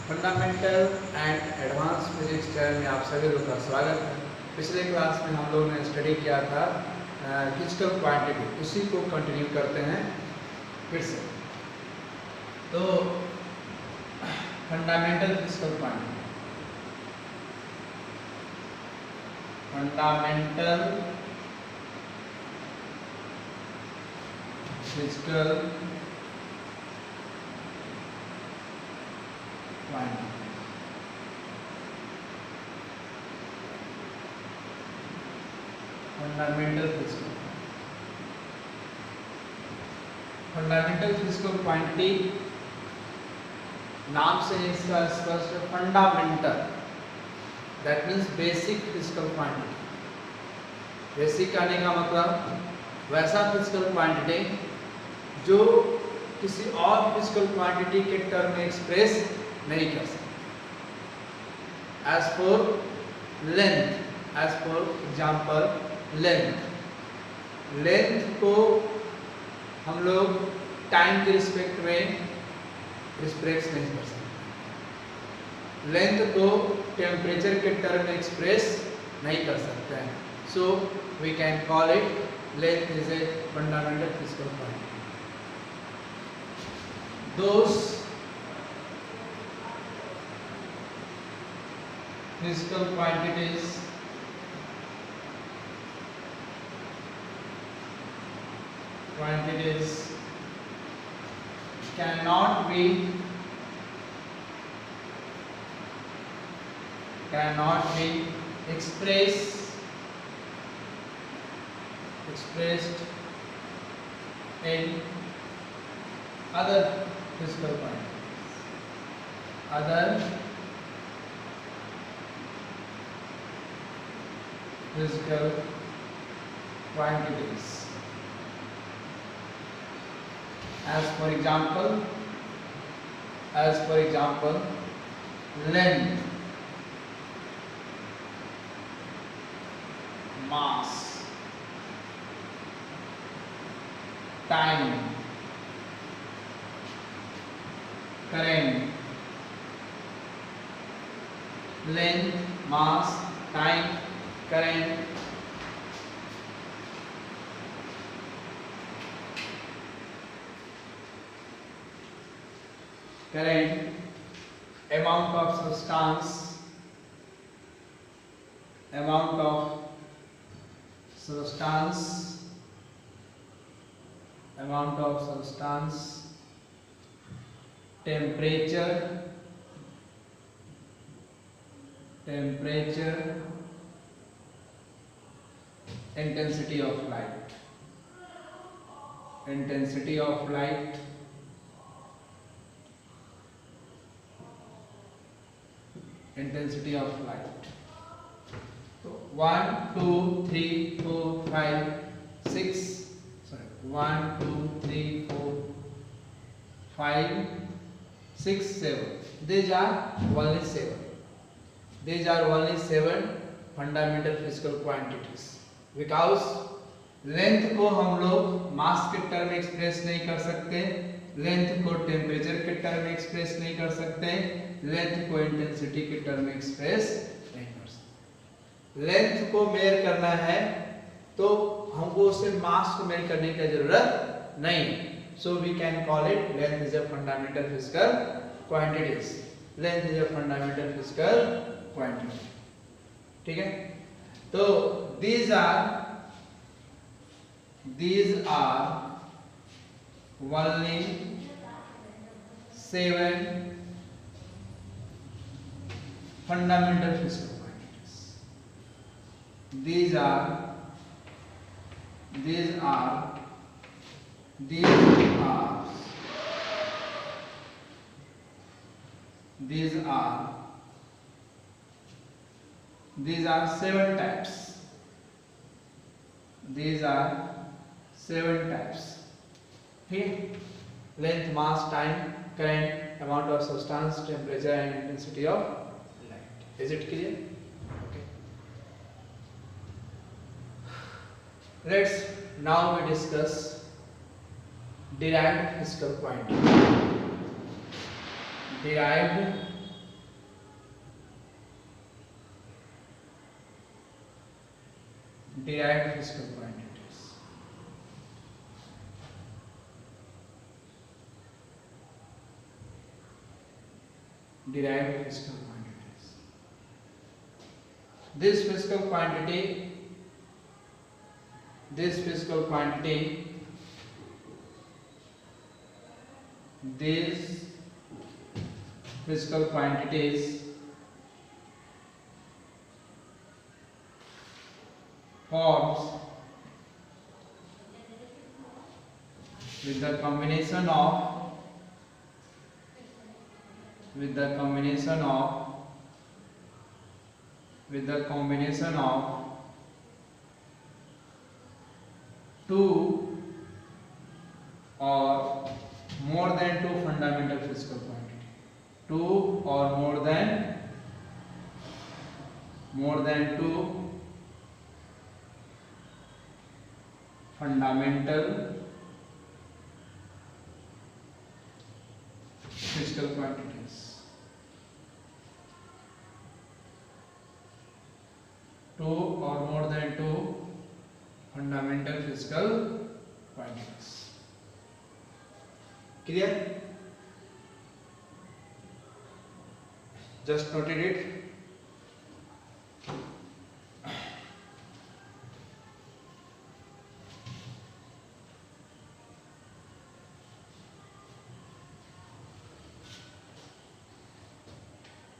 Fundamental and advance physics channel में आप सभी लोगों का स्वागत है। पिछले क्लास में हम लोगों ने स्टडी किया था फिजिकल क्वांटिटी, उसी को कंटिन्यू करते हैं फिर से। तो fundamental physical quantity, fundamental physical quantity, fundamental physical, fundamental physical quantity नाम से इसका स्पष्ट है। Fundamental that means basic physical quantity. Basic कहने का मतलब वैसा फिजिकल क्वांटिटी जो किसी और फिजिकल क्वांटिटी के टर्म में एक्सप्रेस नहीं कर सकते। As for length, as for example length, length को हम लोग टाइम के रिस्पेक्ट में एक्सप्रेस नहीं कर सकते। लेंथ को टेम्परेचर के टर्म में एक्सप्रेस नहीं कर सकते हैं। So we can call it length is a fundamental physical quantity. Those physical quantities cannot be expressed in other physical quantities, other physical quantities. As for example, length, mass, time, current, length, mass, time, current, amount of substance, temperature, intensity of light, So 1, 2, 3, 4, 5, 6. Sorry, 1, 2, 3, 4, 5, 6, 7. These are only 7 fundamental physical quantities. Because length को हम लोग मास के term में express नहीं कर सकते, length को temperature के टर्म में एक्सप्रेस नहीं कर सकते, लेंथ को इंटेंसिटी के टर्म में एक्सप्रेस नहीं कर सकते। लेंथ को मेजर करना है तो हमको उससे मास को मेजर करने की जरूरत नहीं है। So we can call it length is a fundamental physical quantities. Length is a fundamental physical quantity. ठीक है, तो these are only 7 fundamental physical quantities. These are seven types. These are 7 types. Okay? Length, mass, time, current, amount of substance, temperature and intensity of light. Is it clear? Okay. Let's now we discuss derived physical quantity. derived derived physical quantities. Derived physical quantities. This physical quantity these physical quantities forms with the combination of two or more than two fundamental physical quantity. Two or more than two fundamental physical quantities. Two or more than two fundamental physical quantities. Clear? Just noted it.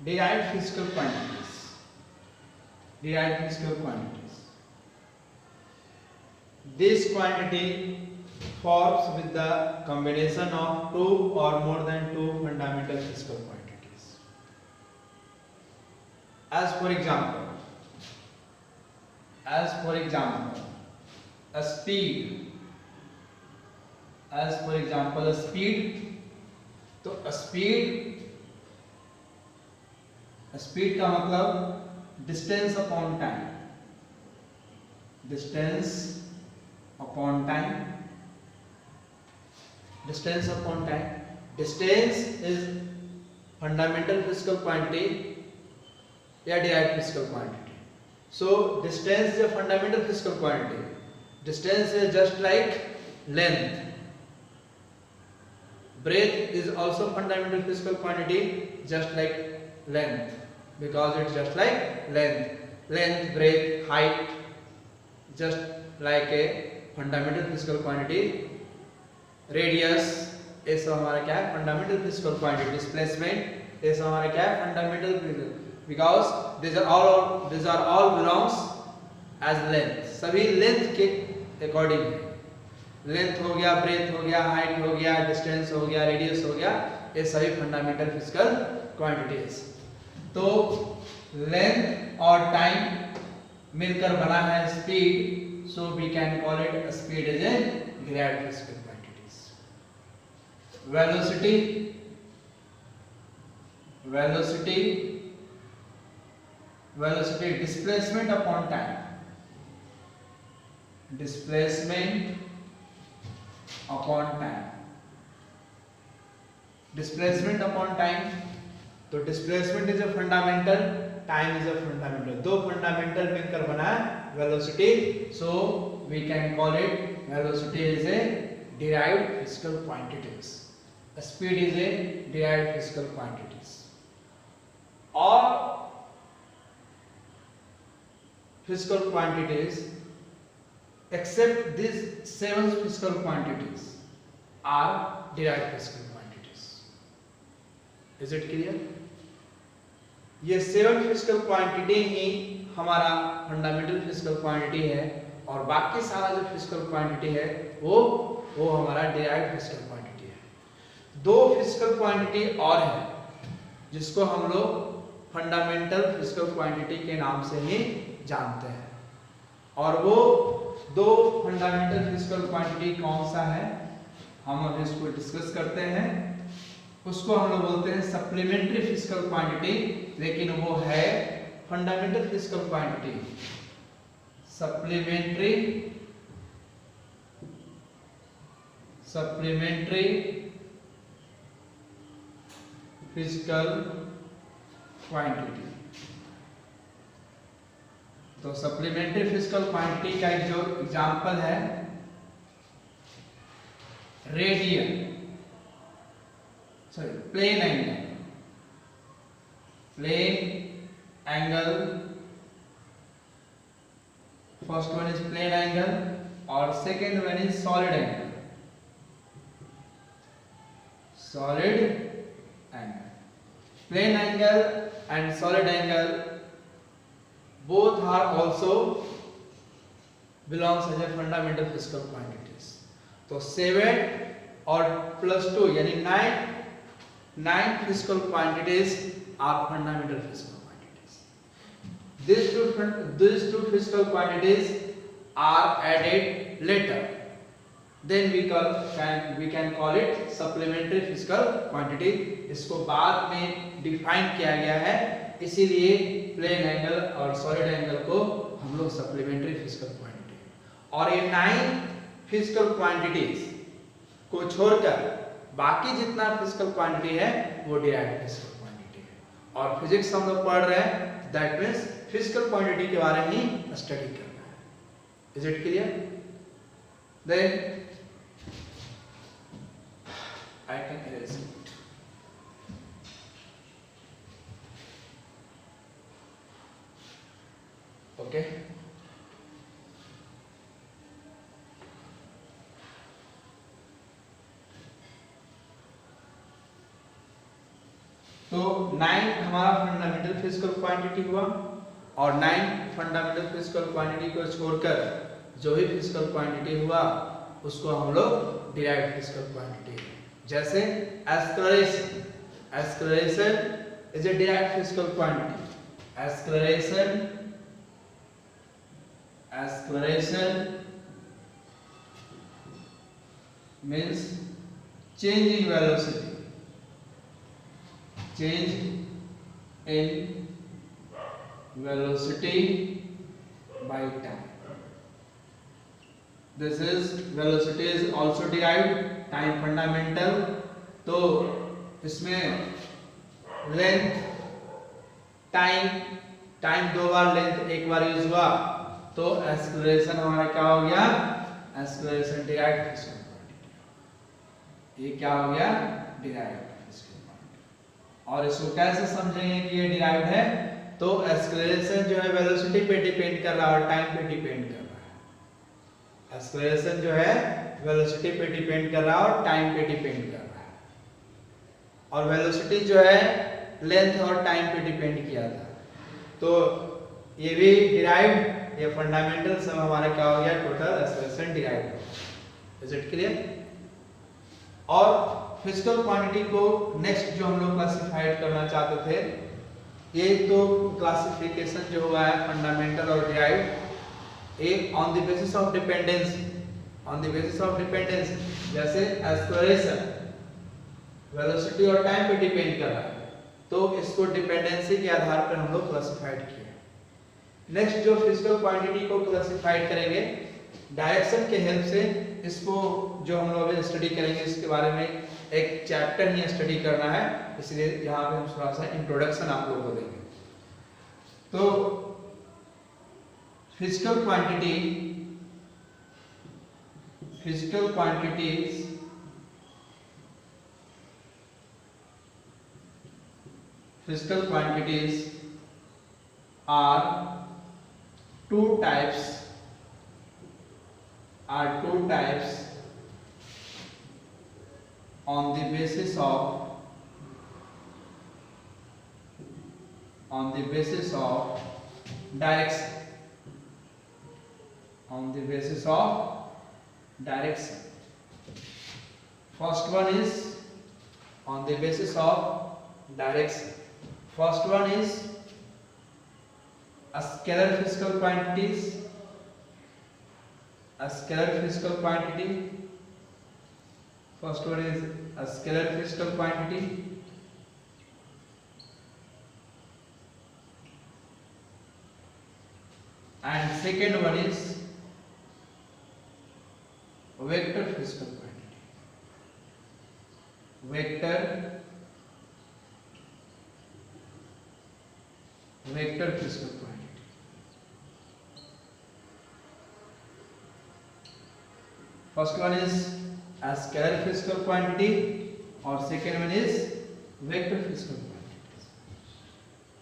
Derived physical quantities. This quantity forms with the combination of two or more than two fundamental physical quantities. As for example, a speed. तो speed का मतलब distance upon time. Distance is fundamental physical quantity या derived physical quantity. So distance is a fundamental physical quantity. Distance is just like length. Breadth is also fundamental physical quantity, just like length, because it's just like length, breadth, height, just like a fundamental physical quantity. Radius ये सब हमारा क्या है? Fundamental physical quantity. Displacement ये सब हमारा क्या है? Fundamental, because these are all belongs as length. सभी लेंथ के अकॉर्डिंग है. लेंथ हो गया, ब्रेथ हो गया, हाइट हो गया, डिस्टेंस हो गया, रेडियस हो गया, ये सभी फंडामेंटल फिजिकल क्वांटिटीज. तो लेंथ और टाइम मिलकर बना है speed. So we can call it speed is a derived physical quantities. Velocity displacement upon time. Displacement upon time. तो displacement is a fundamental, time is a fundamental. दो fundamental मिलकर बना है velocity. So we can call it velocity is a derived physical quantities. Speed is a derived physical quantities. All physical quantities except these 7 physical quantities are derived physical quantities. Is it clear? ये 7 physical quantity ही हमारा fundamental physical quantity है, और बाकी सारा जो physical quantity है वो हमारा derived फिजिकल क्वांटिटी है. दो फिजिकल क्वांटिटी और है जिसको हम लोग फंडामेंटल फिजिकल क्वांटिटी के नाम से ही जानते हैं. और वो दो फंडामेंटल फिजिकल क्वांटिटी कौन सा है, हम अब इसको डिस्कस करते हैं. उसको हम लोग बोलते हैं सप्लीमेंट्री फिजिकल क्वांटिटी, लेकिन वो है fundamental physical quantity. Supplementary physical quantity. तो सप्लीमेंट्री फिजिकल क्वांटिटी का एक जो एग्जांपल है radian, sorry plane angle, plane angle, first one is plane angle और second one is solid angle, solid angle. Plane angle and solid angle both are also belongs as a fundamental physical quantities. तो 7 और +2 यानी 9 physical quantities are fundamental physical quantities. These two physical quantities are added later. Then we can call it supplementary physical quantity. इसको बाद में define किया गया है, इसीलिए प्लेन एंगल और सॉलिड एंगल को हम लोग सप्लीमेंट्री फिजिकल क्वांटिटी, और ये 9 फिजिकल क्वांटिटीज को छोड़कर बाकी जितना फिजिकल क्वांटिटी है वो डिराइव्ड फिजिकल क्वांटिटी है. और फिजिक्स हम लोग पढ़ रहे हैं, दैट मींस फिजिकल क्वांटिटी के बारे में ही स्टडी करना है. Is it clear? Then I can erase it. Okay. तो 9 हमारा फंडामेंटल फिजिकल क्वांटिटी हुआ और 9 फंडामेंटल फिजिकल क्वांटिटी को छोड़कर जो भी फिजिकल क्वांटिटी हुआ उसको हम लोग डिराइव्ड फिजिकल क्वांटिटी, जैसे acceleration. Acceleration is a derived physical quantity. Acceleration means change in velocity. Change in velocity by time. This is velocity is also derived, time fundamental. तो इसमें लेंथ टाइम दो बार, length एक बार use हुआ, तो acceleration हमारा क्या हो गया? Acceleration derived physical quantity. ये क्या हो गया? Derived physical quantity. और इसको कैसे समझेंगे कि ये डिराइव्ड है? तो एक्सेलरेशन जो है वेलोसिटी पे डिपेंड कर रहा है और टाइम पे डिपेंड कर रहा है. एक्सेलरेशन जो है वेलोसिटी पे डिपेंड कर रहा है और टाइम पे डिपेंड कर रहा है, और वेलोसिटी जो है लेंथ और टाइम पे डिपेंड किया था. तो ये भी डिराइव्ड, ये फंडामेंटल सब हमारा क्या हो गया? Total acceleration derived. Is it clear? और फिजिकल क्वांटिटी को नेक्स्ट जो हम लोग क्लासिफाइड करना चाहते थे, ये तो क्लासिफिकेशन जो हुआ है फंडामेंटल और डिराइव्ड, एक on the basis of dependency, on the basis of dependency, जैसे एक्सेलरेशन वेलोसिटी और टाइम पे डिपेंड कर रहा है, तो इसको डिपेंडेंसी के आधार पर हम लोग क्लासिफाइड किए. नेक्स्ट जो फिजिकल क्वांटिटी को क्लासिफाइड करेंगे डायरेक्शन के हेल्प से, इसको जो हम लोग स्टडी करेंगे इसके बारे में एक चैप्टर ही स्टडी करना है, इसलिए यहाँ पे हम थोड़ा सा इंट्रोडक्शन आप लोगों को देंगे. तो physical quantities are two types on the basis of direction. On the basis of direction. First one is on the basis of direction. First one is a scalar physical quantities. A scalar physical quantity. First one is a scalar physical quantity. And second one is vector physical quantity. Vector physical quantity. First one is scalar physical quantity और second one is vector physical quantity.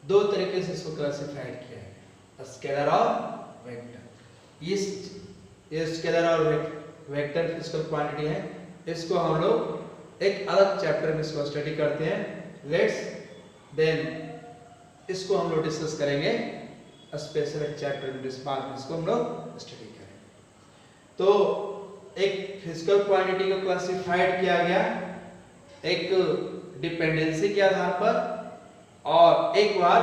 दो तरीके से इसको classified किया है, scalar और vector. ये scalar और वेक्टर फिजिकल क्वांटिटी है, इसको हम लोग एक अलग चैप्टर में इसको स्टडी करते हैं। लेट्स देन इसको हम लोग डिस्कस करेंगे स्पेशल चैप्टर में, इस बात में इसको हम लोग स्टडी करेंगे। तो एक फिजिकल क्वांटिटी को क्लासिफाइड किया गया एक डिपेंडेंसी के आधार पर और एक बार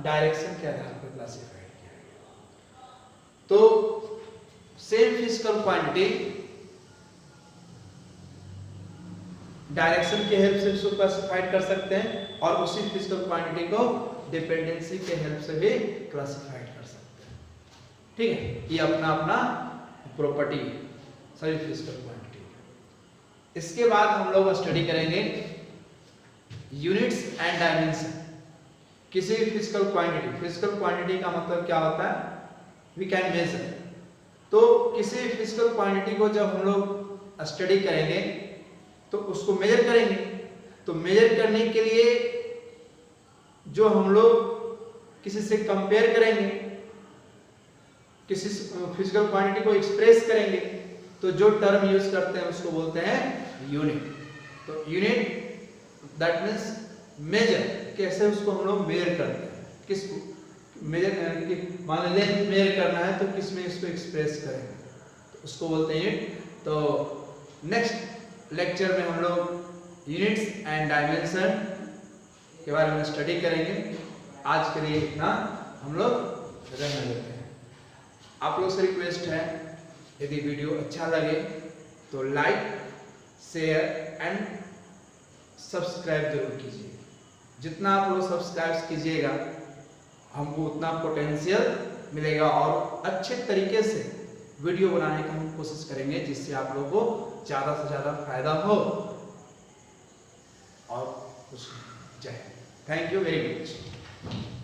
डायरेक्शन के आधार पर क्लासिफाइड किया गया। तो सेम फिजिकल क्वांटिटी डायरेक्शन के हेल्प से इसको क्लासिफाइड कर सकते हैं और उसी फिजिकल क्वांटिटी को डिपेंडेंसी के हेल्प से भी क्लासिफाइड कर सकते हैं। ठीक है, ये अपना अपना प्रॉपर्टी है सभी फिजिकल क्वांटिटी। इसके बाद हम लोग स्टडी करेंगे यूनिट्स एंड डायमेंशन। किसी भी फिजिकल क्वांटिटी का मतलब क्या होता है, वी कैन मेजर। तो किसी भी फिजिकल क्वांटिटी को जब हम लोग स्टडी करेंगे तो उसको मेजर करेंगे। तो मेजर करने के लिए जो हम लोग किसी से कंपेयर करेंगे, किसी फिजिकल क्वांटिटी को एक्सप्रेस करेंगे, तो जो टर्म यूज करते हैं उसको बोलते हैं यूनिट। तो यूनिट दैट मीन्स मेजर, कैसे उसको हम लोग मेजर करते हैं, किसको मेजर, मान लें मेजर करना है तो किस में इसको एक्सप्रेस करेंगे, तो उसको बोलते हैं यूनिट। तो नेक्स्ट लेक्चर में हम लोग यूनिट्स एंड डायमेंशन के बारे में स्टडी करेंगे। आज के लिए इतना हम लोग रहने देते हैं। आप लोग से रिक्वेस्ट है, यदि वीडियो अच्छा लगे तो लाइक, शेयर एंड सब्सक्राइब जरूर कीजिए। जितना आप लोग सब्सक्राइब कीजिएगा हमको उतना पोटेंशियल मिलेगा और अच्छे तरीके से वीडियो बनाने की हम कोशिश करेंगे जिससे आप लोगों को ज़्यादा से ज़्यादा फायदा हो। और कुछ जय, थैंक यू वेरी मच।